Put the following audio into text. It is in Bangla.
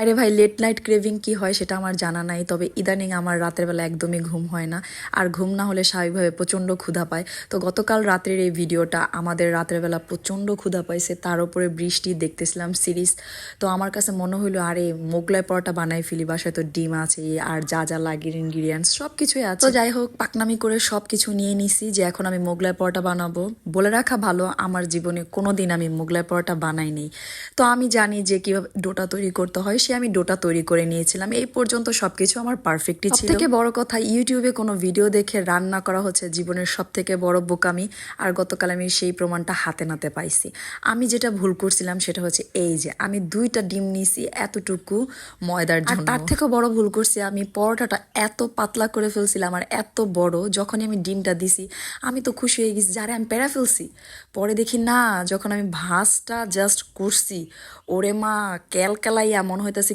আরে ভাই, লেট নাইট ক্রেভিং কি হয় সেটা আমার জানা নাই, তবে ইদানিং আমার রাতের বেলা একদমই ঘুম হয় না। আর ঘুম না হলে স্বাভাবিকভাবে প্রচণ্ড ক্ষুধা পায়। তো গতকাল রাত্রের এই ভিডিওটা, আমাদের রাতের বেলা প্রচণ্ড ক্ষুধা পাইছে, তার উপরে বৃষ্টি, দেখতেছিলাম সিরিজ। তো আমার কাছে মনে হইলো আরে মোগলাই পরোটা বানাই ফেলি, বাসায় তো ডিম আছে আর যা যা লাগে ইনগ্রিডিয়েন্টস সব কিছুই আছে। তো যাই হোক, পাকনামি করে সব কিছু নিয়ে নিছি যে এখন আমি মোগলাই পরোটা বানাবো। বলে রাখা ভালো, আমার জীবনে কোনোদিন আমি মোগলাই পরোটা বানাই নেই। তো আমি জানি যে কিভাবে ডোটা তৈরি করতে হয়, সে আমি ডোটা তৈরি করে নিয়েছিলাম। এই পর্যন্ত সবকিছু আমার পারফেক্টই ছিল। সবথেকে বড় কথা, ইউটিউবে কোনো ভিডিও দেখে রান্না করা হচ্ছে জীবনের সবথেকে বড় বোকামি। আর গতকাল আমি সেই প্রমাণটা হাতে নাতে পাইছি। আমি যেটা ভুল করছিলাম সেটা হচ্ছে এই যে আমি 2টা ডিম নিয়েছি এতটুকু ময়দার জন্য। আর তার থেকেও বড় ভুল করছি, আমি পরোটাটা এত পাতলা করে ফেলছিলাম আর এত বড়। যখনই আমি ডিমটা দিছি আমি তো খুশি হয়ে গেছি, যারে আমি পেরা ফেলছি। পরে দেখি না, যখন আমি ভাঁজটা জাস্ট করছি, ওরে মা, ক্যালকালাইয়া মনে হইতে